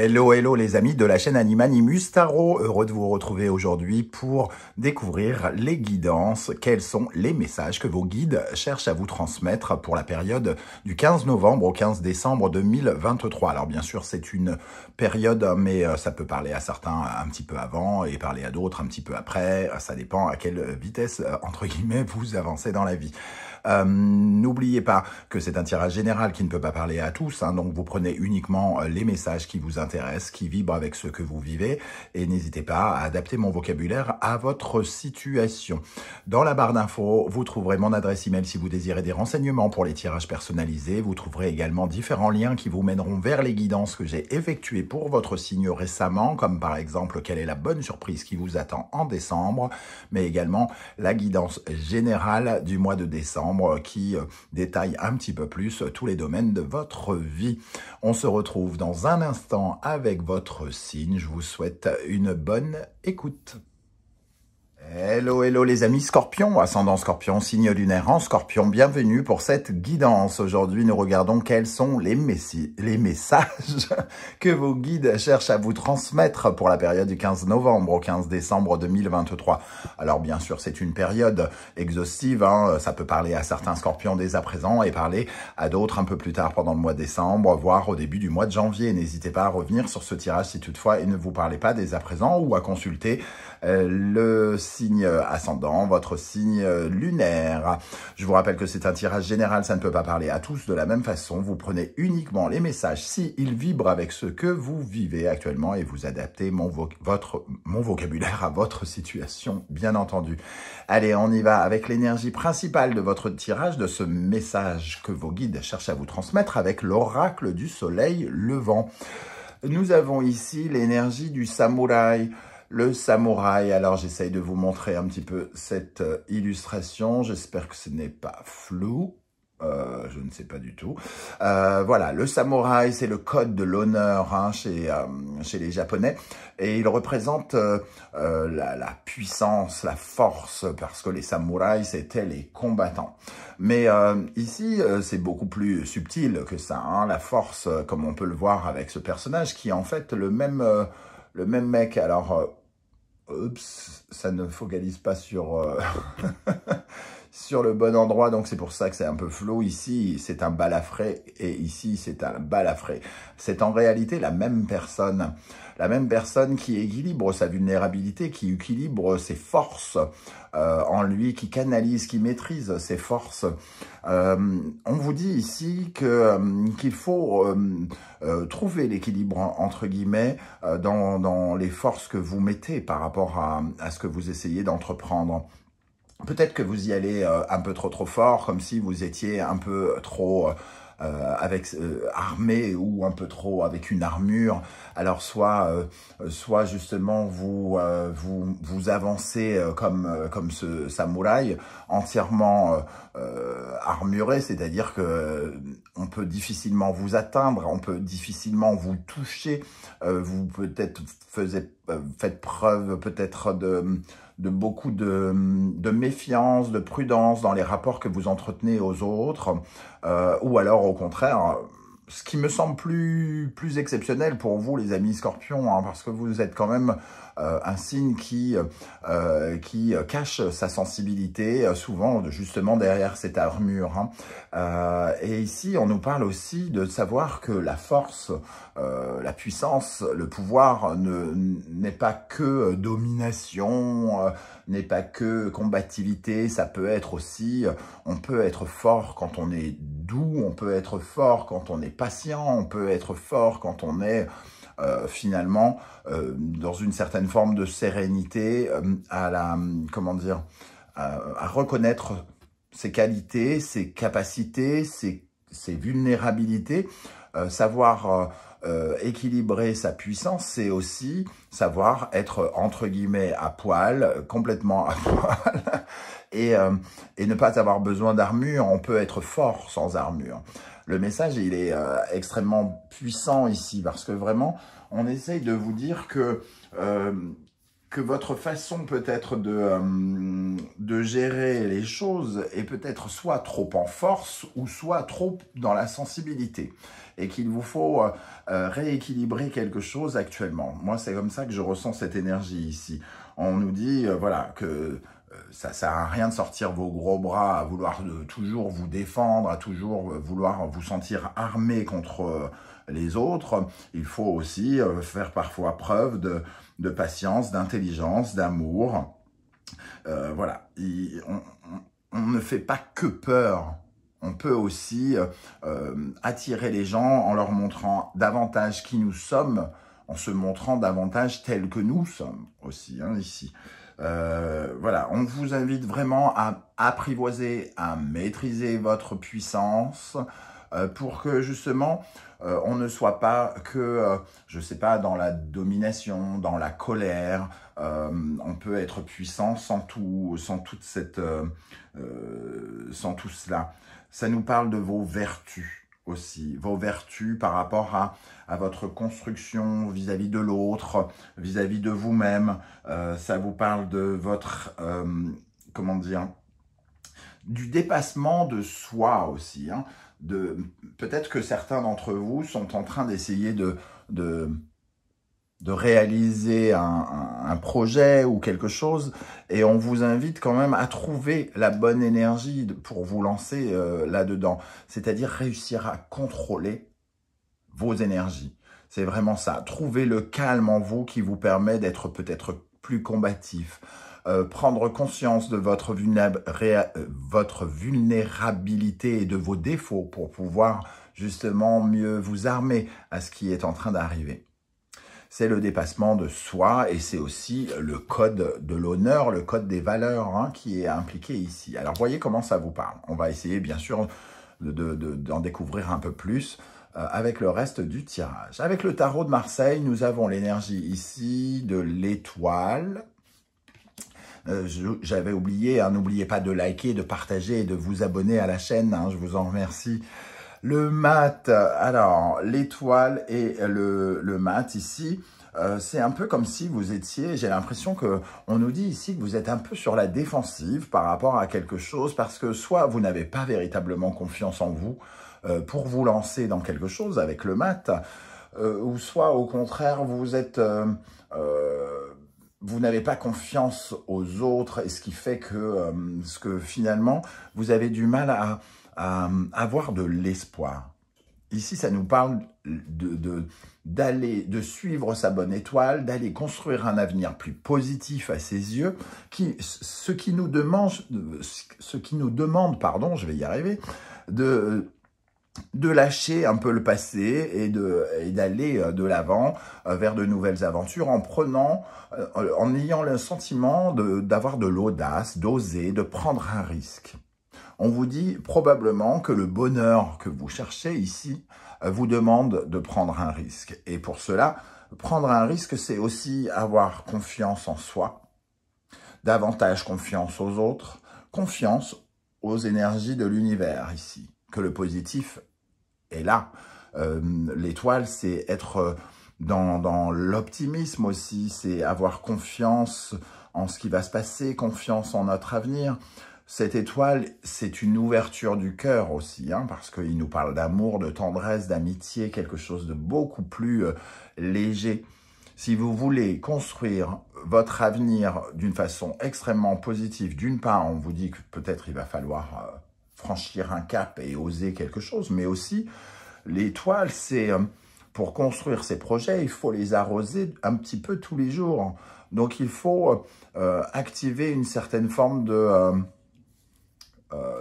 Hello, hello les amis de la chaîne Animanimus Tarot, heureux de vous retrouver aujourd'hui pour découvrir les guidances, quels sont les messages que vos guides cherchent à vous transmettre pour la période du 15 novembre au 15 décembre 2023. Alors bien sûr c'est une période, mais ça peut parler à certains un petit peu avant et parler à d'autres un petit peu après, ça dépend à quelle vitesse, entre guillemets, vous avancez dans la vie. N'oubliez pas que c'est un tirage général qui ne peut pas parler à tous, hein, donc vous prenez uniquement les messages qui vous intéressent, qui vibrent avec ce que vous vivez, et n'hésitez pas à adapter mon vocabulaire à votre situation. Dans la barre d'infos, vous trouverez mon adresse email si vous désirez des renseignements pour les tirages personnalisés. Vous trouverez également différents liens qui vous mèneront vers les guidances que j'ai effectuées pour votre signe récemment, comme par exemple quelle est la bonne surprise qui vous attend en décembre, mais également la guidance générale du mois de décembre qui détaille un petit peu plus tous les domaines de votre vie. On se retrouve dans un instant avec votre signe. Je vous souhaite une bonne écoute. Hello, hello les amis Scorpion, ascendant Scorpion, signe lunaire en Scorpion, bienvenue pour cette guidance. Aujourd'hui, nous regardons quels sont les messages que vos guides cherchent à vous transmettre pour la période du 15 novembre au 15 décembre 2023. Alors bien sûr, c'est une période exhaustive, hein, ça peut parler à certains Scorpions dès à présent et parler à d'autres un peu plus tard pendant le mois de décembre, voire au début du mois de janvier. N'hésitez pas à revenir sur ce tirage si toutefois il ne vous parlait pas dès à présent ou à consulter le signe ascendant, votre signe lunaire. Je vous rappelle que c'est un tirage général, ça ne peut pas parler à tous de la même façon. Vous prenez uniquement les messages s'ils vibrent avec ce que vous vivez actuellement et vous adaptez mon vocabulaire à votre situation, bien entendu. Allez, on y va avec l'énergie principale de votre tirage, de ce message que vos guides cherchent à vous transmettre avec l'oracle du soleil levant. Nous avons ici l'énergie du samouraï. Le samouraï, alors j'essaye de vous montrer un petit peu cette illustration, j'espère que ce n'est pas flou, je ne sais pas du tout. Voilà, le samouraï, c'est le code de l'honneur hein, chez les Japonais, et il représente la puissance, la force, parce que les samouraïs, c'était les combattants. Mais ici, c'est beaucoup plus subtil que ça, hein, la force, comme on peut le voir avec ce personnage, qui est en fait le même mec. Alors, oups, ça ne focalise pas sur, sur le bon endroit, donc c'est pour ça que c'est un peu flou. Ici, c'est un balafré et ici, c'est un balafré. C'est en réalité la même personne qui équilibre sa vulnérabilité, qui équilibre ses forces en lui, qui canalise, qui maîtrise ses forces. On vous dit ici qu'il faut trouver l'équilibre, entre guillemets, dans les forces que vous mettez par rapport à ce que vous essayez d'entreprendre. Peut-être que vous y allez un peu trop fort, comme si vous étiez un peu trop armé ou un peu trop avec une armure. Alors soit justement vous avancez comme ce samouraï entièrement armuré, c'est-à-dire que on peut difficilement vous atteindre, on peut difficilement vous toucher. Vous peut-être faites preuve peut-être de beaucoup de méfiance, de prudence dans les rapports que vous entretenez aux autres, ou alors au contraire, ce qui me semble plus exceptionnel pour vous les amis Scorpions, hein, parce que vous êtes quand même un signe qui cache sa sensibilité, souvent justement derrière cette armure. Hein. Et ici, on nous parle aussi de savoir que la force, la puissance, le pouvoir n'est pas que domination, n'est pas que combativité, ça peut être aussi, on peut être fort quand on est doux, on peut être fort quand on est patient, on peut être fort quand on est finalement dans une certaine forme de sérénité, comment dire, à reconnaître ses qualités, ses capacités, ses vulnérabilités, savoir équilibrer sa puissance, c'est aussi savoir être entre guillemets à poil, complètement à poil, et ne pas avoir besoin d'armure. On peut être fort sans armure. Le message, il est extrêmement puissant ici, parce que vraiment, on essaye de vous dire que que votre façon peut-être de gérer les choses est peut-être soit trop en force ou soit trop dans la sensibilité et qu'il vous faut rééquilibrer quelque chose actuellement. Moi, c'est comme ça que je ressens cette énergie ici. On nous dit, voilà, que ça sert à rien de sortir vos gros bras, à vouloir toujours vous défendre, à toujours vouloir vous sentir armé contre les autres. Il faut aussi faire parfois preuve de patience, d'intelligence, d'amour. Voilà, on ne fait pas que peur. On peut aussi attirer les gens en leur montrant davantage qui nous sommes, en se montrant davantage tels que nous sommes aussi, hein, ici. Voilà, on vous invite vraiment à apprivoiser, à maîtriser votre puissance pour que justement on ne soit pas que, je sais pas, dans la domination, dans la colère. On peut être puissant sans toute cette, sans tout cela. Ça nous parle de vos vertus aussi, vos vertus par rapport à votre construction vis-à-vis de l'autre, vis-à-vis de vous-même. Ça vous parle de votre, comment dire, du dépassement de soi aussi, hein. Peut-être que certains d'entre vous sont en train d'essayer de réaliser un projet ou quelque chose, et on vous invite quand même à trouver la bonne énergie pour vous lancer là-dedans, c'est-à-dire réussir à contrôler vos énergies. C'est vraiment ça, trouver le calme en vous qui vous permet d'être peut-être plus combatif, prendre conscience de votre vulnérabilité et de vos défauts pour pouvoir justement mieux vous armer à ce qui est en train d'arriver. C'est le dépassement de soi et c'est aussi le code de l'honneur, le code des valeurs hein, qui est impliqué ici. Alors voyez comment ça vous parle. On va essayer bien sûr d'en découvrir un peu plus avec le reste du tirage. Avec le tarot de Marseille, nous avons l'énergie ici de l'étoile. J'avais oublié, hein, n'oubliez pas de liker, de partager et de vous abonner à la chaîne, hein, je vous en remercie. Le mat, alors l'étoile et le mat ici, c'est un peu comme si vous étiez, j'ai l'impression qu'on nous dit ici que vous êtes un peu sur la défensive par rapport à quelque chose, parce que soit vous n'avez pas véritablement confiance en vous pour vous lancer dans quelque chose avec le mat, ou soit au contraire vous êtes... vous n'avez pas confiance aux autres, et ce qui fait que finalement, vous avez du mal à avoir de l'espoir. Ici, ça nous parle de suivre sa bonne étoile, d'aller construire un avenir plus positif à ses yeux, ce qui nous demande, pardon, je vais y arriver, de lâcher un peu le passé et d'aller de l'avant vers de nouvelles aventures en ayant le sentiment d'avoir de l'audace, d'oser, de prendre un risque. On vous dit probablement que le bonheur que vous cherchez ici vous demande de prendre un risque. Et pour cela, prendre un risque, c'est aussi avoir confiance en soi, davantage confiance aux autres, confiance aux énergies de l'univers ici, que le positif est là. L'étoile, c'est être dans l'optimisme aussi, c'est avoir confiance en ce qui va se passer, confiance en notre avenir. Cette étoile, c'est une ouverture du cœur aussi, hein, parce qu'il nous parle d'amour, de tendresse, d'amitié, quelque chose de beaucoup plus léger. Si vous voulez construire votre avenir d'une façon extrêmement positive, d'une part, on vous dit que peut-être il va falloir franchir un cap et oser quelque chose, mais aussi, l'étoile, c'est pour construire ces projets, il faut les arroser un petit peu tous les jours. Donc, il faut activer une certaine forme de...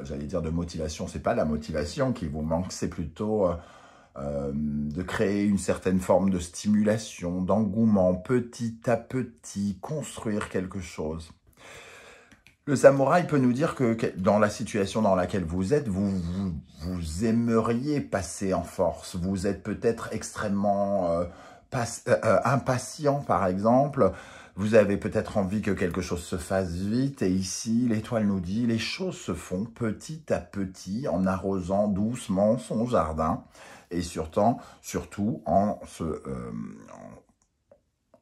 j'allais dire de motivation, c'est pas la motivation qui vous manque, c'est plutôt de créer une certaine forme de stimulation, d'engouement, petit à petit, construire quelque chose. Le samouraï peut nous dire que dans la situation dans laquelle vous êtes, vous aimeriez passer en force. Vous êtes peut-être extrêmement impatient, par exemple. Vous avez peut-être envie que quelque chose se fasse vite. Et ici, l'étoile nous dit, les choses se font petit à petit, en arrosant doucement son jardin. Et surtout en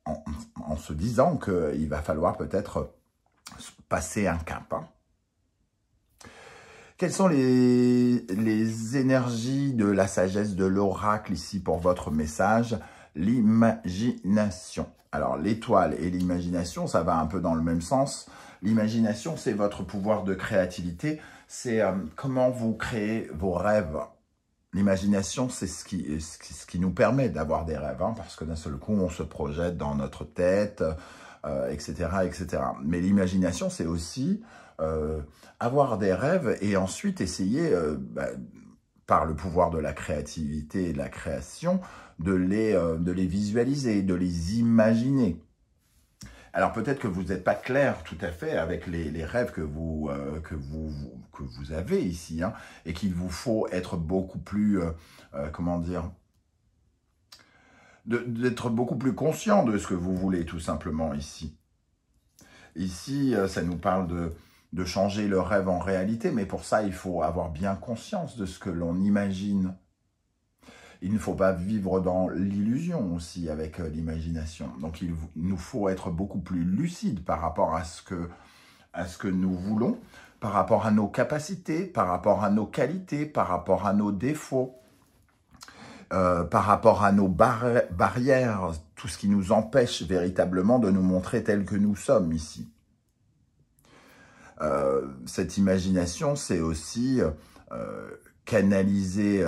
en se disant qu'il va falloir peut-être passer un cap. Hein. Quelles sont les énergies de la sagesse de l'oracle ici pour votre message? L'imagination. Alors, l'étoile et l'imagination, ça va un peu dans le même sens. L'imagination, c'est votre pouvoir de créativité. C'est comment vous créez vos rêves. L'imagination, c'est ce qui nous permet d'avoir des rêves, hein, parce que d'un seul coup, on se projette dans notre tête, etc., etc. Mais l'imagination, c'est aussi avoir des rêves et ensuite essayer, par le pouvoir de la créativité et de la création, de les visualiser, de les imaginer. Alors peut-être que vous n'êtes pas clair tout à fait avec les rêves que vous avez ici, hein, et qu'il vous faut être beaucoup plus, comment dire, d'être beaucoup plus conscient de ce que vous voulez tout simplement ici. Ici, ça nous parle de changer le rêve en réalité, mais pour ça, il faut avoir bien conscience de ce que l'on imagine. Il ne faut pas vivre dans l'illusion aussi avec l'imagination. Donc, il nous faut être beaucoup plus lucide par rapport à ce que nous voulons, par rapport à nos capacités, par rapport à nos qualités, par rapport à nos défauts, par rapport à nos barrières, tout ce qui nous empêche véritablement de nous montrer tels que nous sommes ici. Cette imagination, c'est aussi canaliser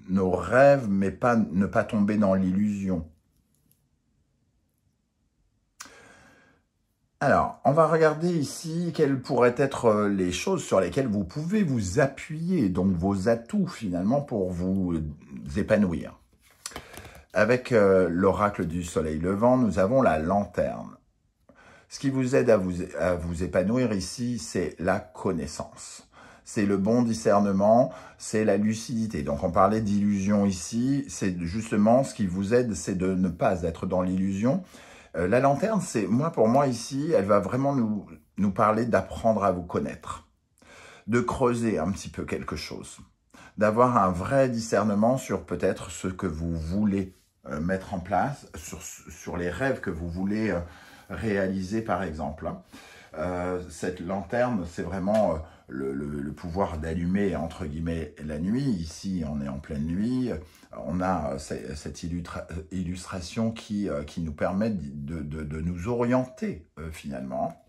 nos rêves, mais ne pas tomber dans l'illusion. Alors, on va regarder ici quelles pourraient être les choses sur lesquelles vous pouvez vous appuyer, donc vos atouts finalement pour vous épanouir. Avec l'oracle du soleil levant, nous avons la lanterne. Ce qui vous aide à vous épanouir ici, c'est la connaissance. C'est le bon discernement, c'est la lucidité. Donc, on parlait d'illusion ici. C'est justement ce qui vous aide, c'est de ne pas être dans l'illusion. La lanterne, pour moi ici, elle va vraiment nous parler d'apprendre à vous connaître, de creuser un petit peu quelque chose, d'avoir un vrai discernement sur peut-être ce que vous voulez mettre en place, sur les rêves que vous voulez réaliser par exemple. Cette lanterne, c'est vraiment le pouvoir d'allumer, entre guillemets, la nuit. Ici, on est en pleine nuit. On a cette illustration qui nous permet de nous orienter, finalement.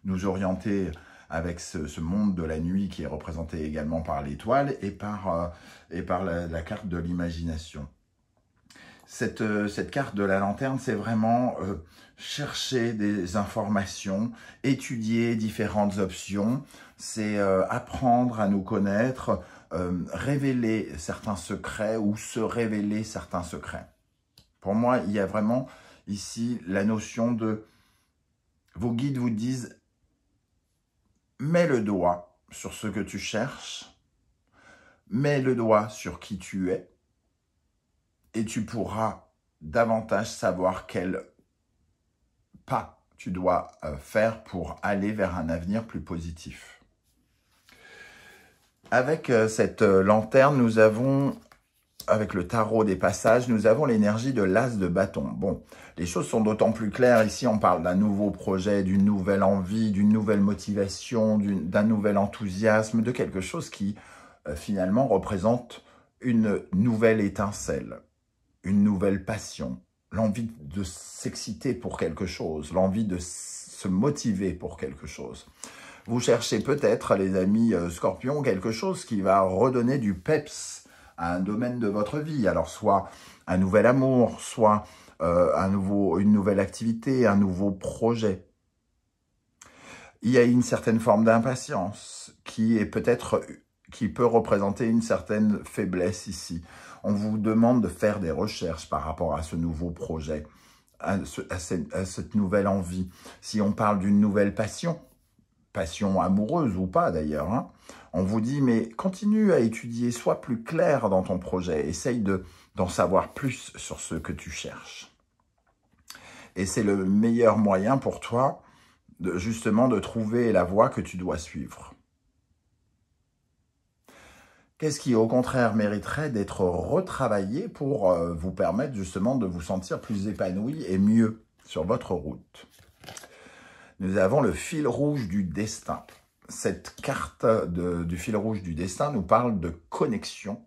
Nous orienter avec ce monde de la nuit qui est représenté également par l'étoile et par la carte de l'imagination. Cette carte de la lanterne, c'est vraiment chercher des informations, étudier différentes options, c'est apprendre à nous connaître, révéler certains secrets ou se révéler certains secrets. Pour moi, il y a vraiment ici la notion de... Vos guides vous disent, mets le doigt sur ce que tu cherches, mets le doigt sur qui tu es, et tu pourras davantage savoir quel pas tu dois faire pour aller vers un avenir plus positif. Avec cette lanterne, nous avons, avec le tarot des passages, nous avons l'énergie de l'as de bâton. Bon, les choses sont d'autant plus claires. Ici, on parle d'un nouveau projet, d'une nouvelle envie, d'une nouvelle motivation, d'un nouvel enthousiasme, de quelque chose qui, finalement, représente une nouvelle étincelle, une nouvelle passion, l'envie de s'exciter pour quelque chose, l'envie de se motiver pour quelque chose. Vous cherchez peut-être, les amis Scorpions, quelque chose qui va redonner du peps à un domaine de votre vie. Alors, soit un nouvel amour, soit une nouvelle activité, un nouveau projet. Il y a une certaine forme d'impatience qui peut représenter une certaine faiblesse ici. On vous demande de faire des recherches par rapport à ce nouveau projet, à cette nouvelle envie. Si on parle d'une nouvelle passion amoureuse ou pas d'ailleurs, hein, on vous dit, mais continue à étudier, sois plus clair dans ton projet, essaye d'en savoir plus sur ce que tu cherches. Et c'est le meilleur moyen pour toi, justement, de trouver la voie que tu dois suivre. Qu'est-ce qui, au contraire, mériterait d'être retravaillé pour vous permettre justement de vous sentir plus épanoui et mieux sur votre route? Nous avons le fil rouge du destin. Cette carte du fil rouge du destin nous parle de connexion.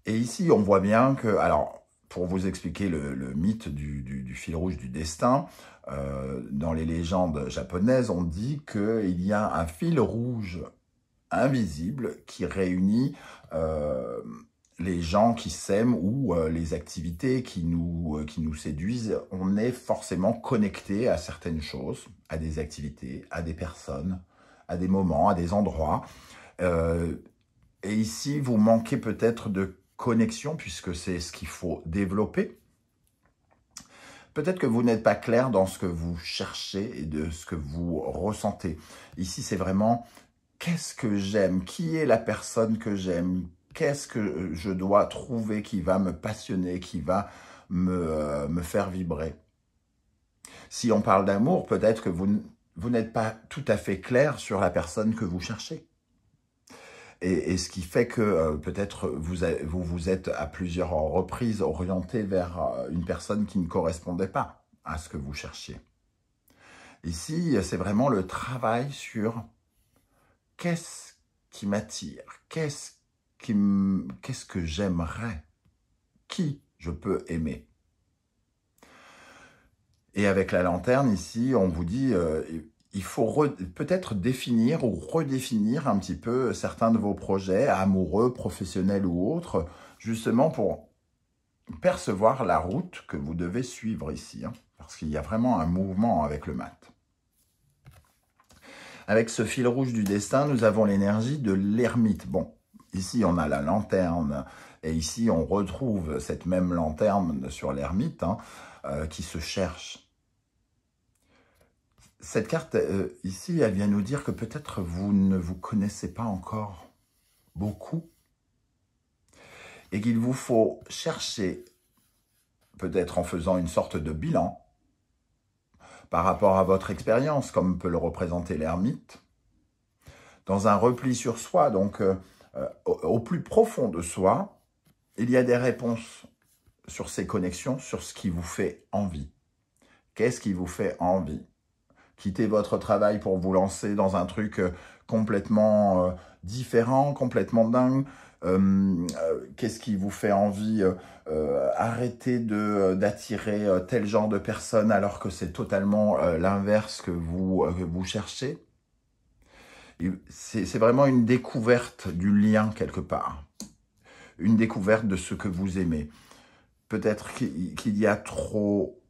Et ici, on voit bien que, alors, pour vous expliquer le mythe du fil rouge du destin, dans les légendes japonaises, on dit qu'il y a un fil rouge invisible qui réunit les gens qui s'aiment ou les activités qui nous séduisent. On est forcément connecté à certaines choses, à des activités, à des personnes, à des moments, à des endroits. Et ici, vous manquez peut-être de connexion, puisque c'est ce qu'il faut développer. Peut-être que vous n'êtes pas clair dans ce que vous cherchez et de ce que vous ressentez. Ici, c'est vraiment, qu'est-ce que j'aime? Qui est la personne que j'aime? Qu'est-ce que je dois trouver qui va me passionner, qui va me faire vibrer? Si on parle d'amour, peut-être que vous n'êtes pas tout à fait clair sur la personne que vous cherchez. Et ce qui fait que peut-être vous êtes à plusieurs reprises orienté vers une personne qui ne correspondait pas à ce que vous cherchiez. Ici, c'est vraiment le travail sur qu'est-ce qui m'attire, qu'est-ce que j'aimerais, qui je peux aimer. Et avec la lanterne, ici, on vous dit... il faut peut-être définir ou redéfinir un petit peu certains de vos projets, amoureux, professionnels ou autres, justement pour percevoir la route que vous devez suivre ici, hein, parce qu'il y a vraiment un mouvement avec le mat. Avec ce fil rouge du destin, nous avons l'énergie de l'ermite. Bon, ici on a la lanterne, et ici on retrouve cette même lanterne sur l'ermite, hein, qui se cherche. Cette carte, ici, elle vient nous dire que peut-être vous ne vous connaissez pas encore beaucoup et qu'il vous faut chercher, peut-être en faisant une sorte de bilan par rapport à votre expérience, comme peut le représenter l'ermite, dans un repli sur soi, donc au plus profond de soi, il y a des réponses sur ces connexions, sur ce qui vous fait envie. Qu'est-ce qui vous fait envie ? Quitter votre travail pour vous lancer dans un truc complètement différent, complètement dingue. Qu'est-ce qui vous fait envie? Arrêter d'attirer tel genre de personne alors que c'est totalement l'inverse que vous cherchez. C'est vraiment une découverte du lien quelque part. Une découverte de ce que vous aimez. Peut-être qu'il y a trop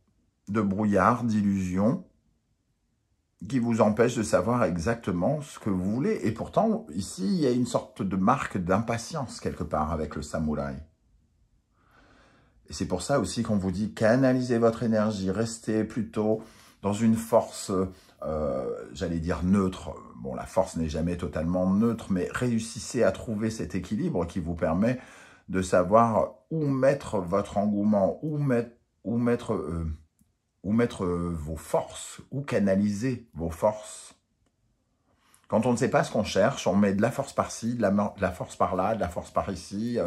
de brouillard, d'illusions, qui vous empêche de savoir exactement ce que vous voulez. Et pourtant, ici, il y a une sorte de marque d'impatience quelque part avec le samouraï. Et c'est pour ça aussi qu'on vous dit canalisez votre énergie, restez plutôt dans une force, j'allais dire neutre. Bon, la force n'est jamais totalement neutre, mais réussissez à trouver cet équilibre qui vous permet de savoir où mettre votre engouement, où mettre vos forces, où canaliser vos forces. Quand on ne sait pas ce qu'on cherche, on met de la force par-ci, de la force par-là, de la force par-ici,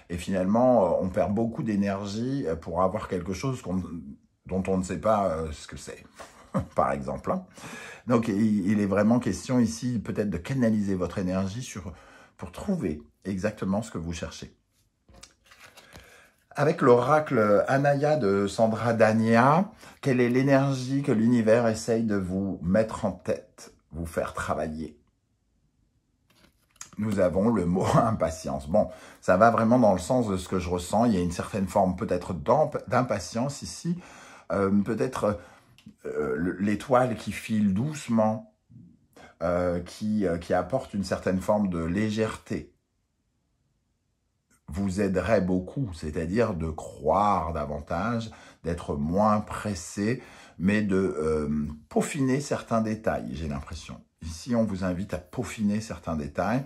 et finalement, on perd beaucoup d'énergie pour avoir quelque chose dont on ne sait pas ce que c'est, par exemple. Donc, il est vraiment question ici, peut-être de canaliser votre énergie pour trouver exactement ce que vous cherchez. Avec l'oracle Anaya de Sandra Dania, quelle est l'énergie que l'univers essaye de vous mettre en tête, vous faire travailler? Nous avons le mot impatience. Bon, ça va vraiment dans le sens de ce que je ressens. Il y a une certaine forme peut-être d'impatience ici. Peut-être l'étoile qui file doucement, qui apporte une certaine forme de légèreté, vous aiderait beaucoup, c'est-à-dire de croire davantage, d'être moins pressé, mais de peaufiner certains détails, j'ai l'impression. Ici, on vous invite à peaufiner certains détails.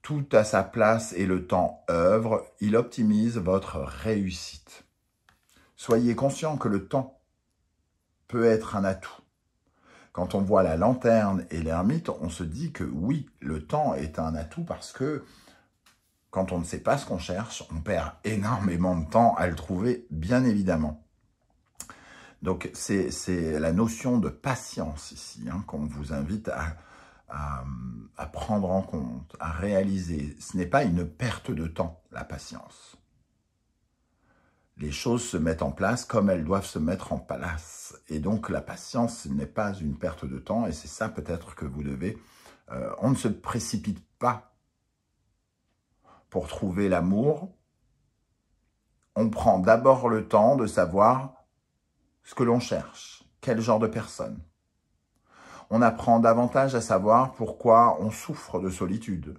Tout à sa place et le temps œuvre, il optimise votre réussite. Soyez conscient que le temps peut être un atout. Quand on voit la lanterne et l'ermite, on se dit que oui, le temps est un atout parce que quand on ne sait pas ce qu'on cherche, on perd énormément de temps à le trouver, bien évidemment. Donc, c'est la notion de patience ici qu'on vous invite à prendre en compte, à réaliser. Ce n'est pas une perte de temps, la patience. Les choses se mettent en place comme elles doivent se mettre en place. Et donc, la patience n'est pas une perte de temps, et c'est ça peut-être que vous devez... on ne se précipite pas pour trouver l'amour. On prend d'abord le temps de savoir ce que l'on cherche, quel genre de personne. On apprend davantage à savoir pourquoi on souffre de solitude,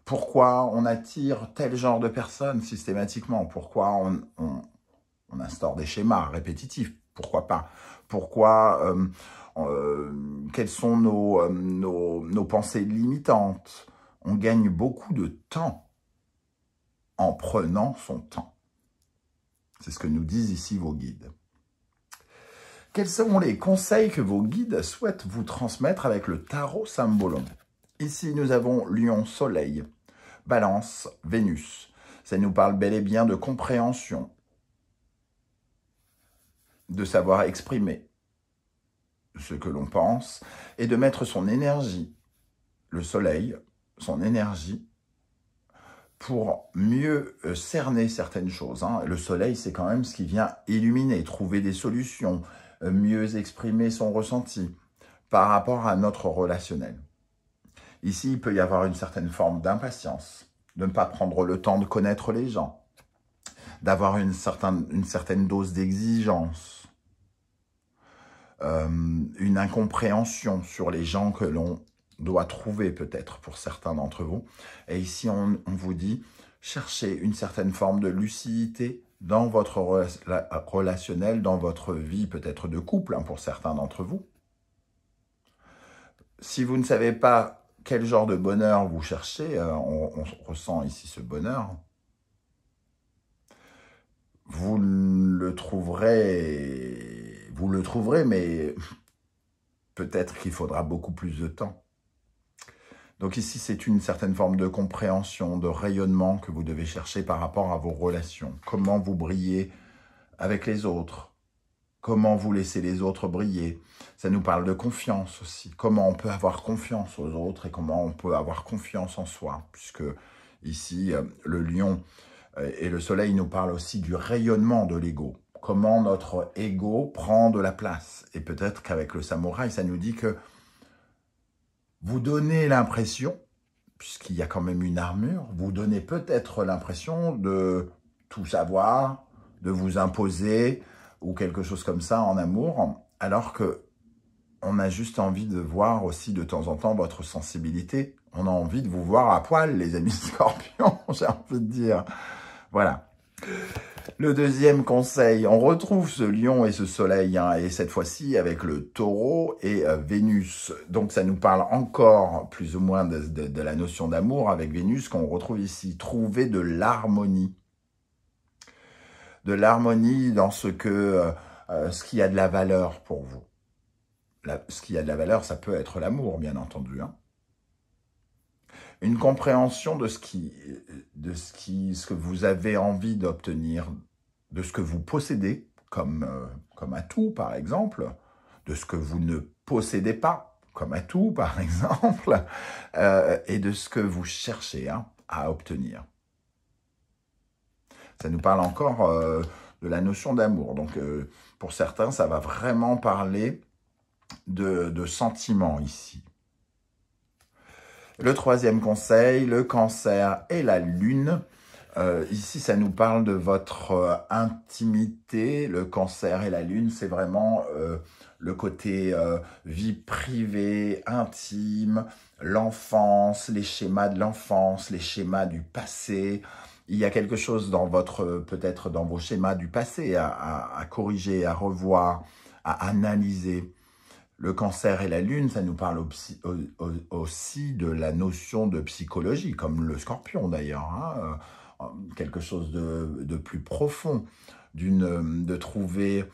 pourquoi on attire tel genre de personne systématiquement, pourquoi on instaure des schémas répétitifs, pourquoi pas, pourquoi, quelles sont nos pensées limitantes. On gagne beaucoup de temps en prenant son temps. C'est ce que nous disent ici vos guides. Quels sont les conseils que vos guides souhaitent vous transmettre avec le tarot Sambolon? Ici, nous avons Lion, Soleil, Balance, Vénus. Ça nous parle bel et bien de compréhension, de savoir exprimer ce que l'on pense et de mettre son énergie, le Soleil, son énergie, pour mieux cerner certaines choses. Le Soleil, c'est quand même ce qui vient illuminer, trouver des solutions, mieux exprimer son ressenti par rapport à notre relationnel. Ici, il peut y avoir une certaine forme d'impatience, de ne pas prendre le temps de connaître les gens, d'avoir une certaine dose d'exigence, une incompréhension sur les gens que l'on doit trouver peut-être pour certains d'entre vous. Et ici, on vous dit, cherchez une certaine forme de lucidité dans votre relationnel, dans votre vie peut-être de couple, pour certains d'entre vous. Si vous ne savez pas quel genre de bonheur vous cherchez, on ressent ici ce bonheur, vous le trouverez, mais peut-être qu'il faudra beaucoup plus de temps. Donc ici, c'est une certaine forme de compréhension, de rayonnement que vous devez chercher par rapport à vos relations. Comment vous brillez avec les autres? Comment vous laissez les autres briller? Ça nous parle de confiance aussi. Comment on peut avoir confiance aux autres et comment on peut avoir confiance en soi. Puisque ici, le lion et le soleil nous parlent aussi du rayonnement de l'ego. Comment notre ego prend de la place. Et peut-être qu'avec le samouraï, ça nous dit que vous donnez l'impression, puisqu'il y a quand même une armure, vous donnez peut-être l'impression de tout savoir, de vous imposer ou quelque chose comme ça en amour, alors que on a juste envie de voir aussi de temps en temps votre sensibilité. On a envie de vous voir à poil, les amis scorpions, j'ai envie de dire. Voilà. Le deuxième conseil, on retrouve ce lion et ce soleil, et cette fois-ci avec le taureau et Vénus. Donc ça nous parle encore plus ou moins de la notion d'amour avec Vénus qu'on retrouve ici. Trouver de l'harmonie. De l'harmonie dans ce qui a de la valeur pour vous. Ce qui a de la valeur, ça peut être l'amour, bien entendu. Une compréhension de ce que vous avez envie d'obtenir, de ce que vous possédez, comme atout, par exemple, de ce que vous ne possédez pas, comme atout, par exemple, et de ce que vous cherchez à obtenir. Ça nous parle encore de la notion d'amour. Donc, pour certains, ça va vraiment parler de sentiments ici. Le troisième conseil, le cancer et la lune. Ici, ça nous parle de votre intimité. Le cancer et la lune, c'est vraiment le côté vie privée, intime, l'enfance, les schémas de l'enfance, les schémas du passé. Il y a quelque chose dans peut-être dans vos schémas du passé à corriger, à revoir, à analyser. Le cancer et la lune, ça nous parle aussi de la notion de psychologie, comme le scorpion d'ailleurs, quelque chose de plus profond, de trouver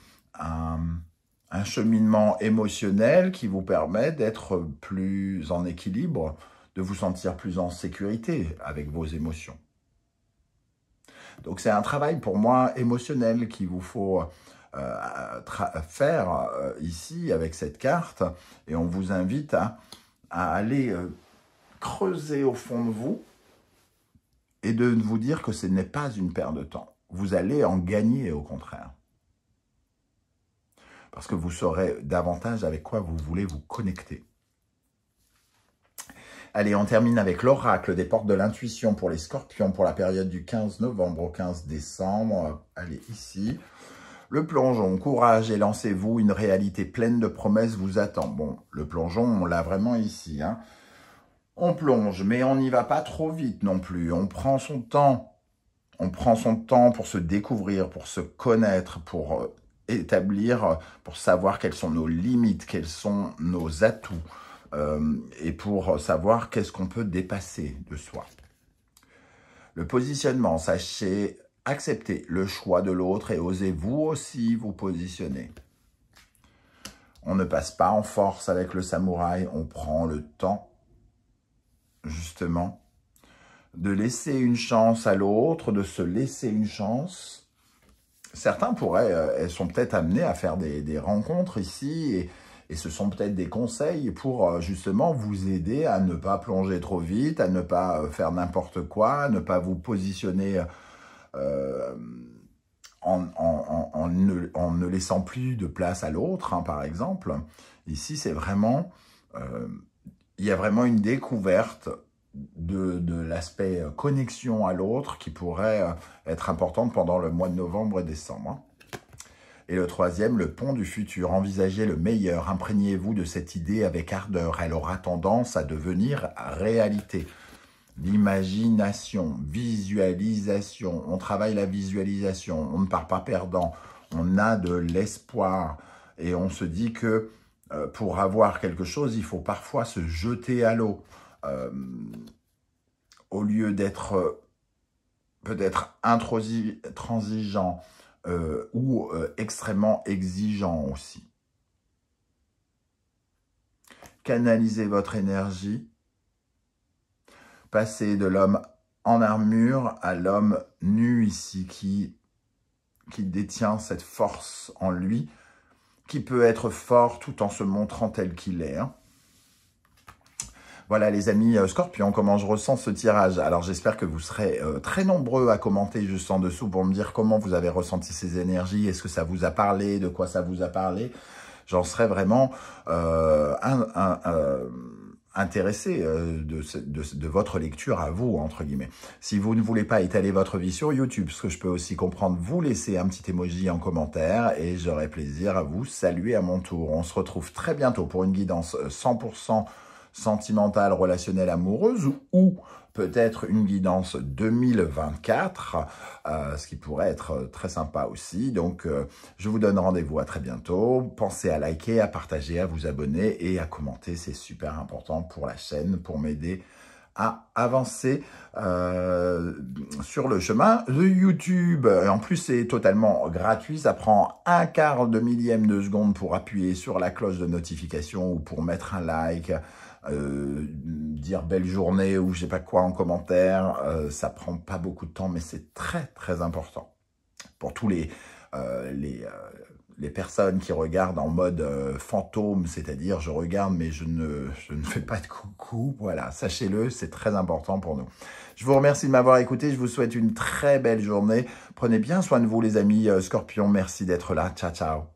un cheminement émotionnel qui vous permet d'être plus en équilibre, de vous sentir plus en sécurité avec vos émotions. Donc c'est un travail pour moi émotionnel qu'il vous faut faire ici avec cette carte, et on vous invite à aller creuser au fond de vous et de vous dire que ce n'est pas une perte de temps. Vous allez en gagner au contraire. Parce que vous saurez davantage avec quoi vous voulez vous connecter. Allez, on termine avec l'oracle des portes de l'intuition pour les scorpions pour la période du 15 novembre au 15 décembre. Allez, ici. Le plongeon, courage et lancez-vous, une réalité pleine de promesses vous attend. Bon, le plongeon, on l'a vraiment ici. Hein. On plonge, mais on n'y va pas trop vite non plus. On prend son temps. On prend son temps pour se découvrir, pour se connaître, pour établir, pour savoir quelles sont nos limites, quels sont nos atouts, et pour savoir qu'est-ce qu'on peut dépasser de soi. Le positionnement, sachez accepter le choix de l'autre et osez vous aussi vous positionner. On ne passe pas en force avec le samouraï, on prend le temps, justement, de laisser une chance à l'autre, de se laisser une chance. Certains elles sont peut-être amenés à faire des rencontres ici, et ce sont peut-être des conseils pour justement vous aider à ne pas plonger trop vite, à ne pas faire n'importe quoi, à ne pas vous positionner en ne laissant plus de place à l'autre, hein, par exemple. Ici, c'est vraiment, il y a vraiment une découverte de l'aspect connexion à l'autre qui pourrait être importante pendant le mois de novembre et décembre. Et le troisième, le pont du futur. Envisagez le meilleur. Imprégnez-vous de cette idée avec ardeur. Elle aura tendance à devenir réalité. L'imagination, visualisation. On travaille la visualisation. On ne part pas perdant. On a de l'espoir. Et on se dit que pour avoir quelque chose, il faut parfois se jeter à l'eau. Au lieu d'être peut-être intransigeant ou extrêmement exigeant aussi. Canalisez votre énergie. Passez de l'homme en armure à l'homme nu ici, qui détient cette force en lui, qui peut être fort tout en se montrant tel qu'il est. Hein. Voilà les amis Scorpions, comment je ressens ce tirage. Alors j'espère que vous serez très nombreux à commenter juste en dessous pour me dire comment vous avez ressenti ces énergies. Est-ce que ça vous a parlé? De quoi ça vous a parlé? J'en serais vraiment intéressé de votre lecture à vous, entre guillemets. Si vous ne voulez pas étaler votre vie sur YouTube, ce que je peux aussi comprendre, vous laissez un petit emoji en commentaire et j'aurai plaisir à vous saluer à mon tour. On se retrouve très bientôt pour une guidance 100% sentimentale, relationnelle, amoureuse ou peut-être une guidance 2024, ce qui pourrait être très sympa aussi. Donc, je vous donne rendez-vous à très bientôt. Pensez à liker, à partager, à vous abonner et à commenter. C'est super important pour la chaîne, pour m'aider à avancer sur le chemin de YouTube. En plus, c'est totalement gratuit. Ça prend un quart de millième de seconde pour appuyer sur la cloche de notification ou pour mettre un like, dire belle journée ou je sais pas quoi en commentaire. Ça prend pas beaucoup de temps, mais c'est très très important pour tous les personnes qui regardent en mode fantôme, c'est-à-dire je regarde mais je ne fais pas de coucou. Voilà, sachez-le, c'est très important pour nous. Je vous remercie de m'avoir écouté, je vous souhaite une très belle journée. Prenez bien soin de vous les amis Scorpions, merci d'être là, ciao ciao.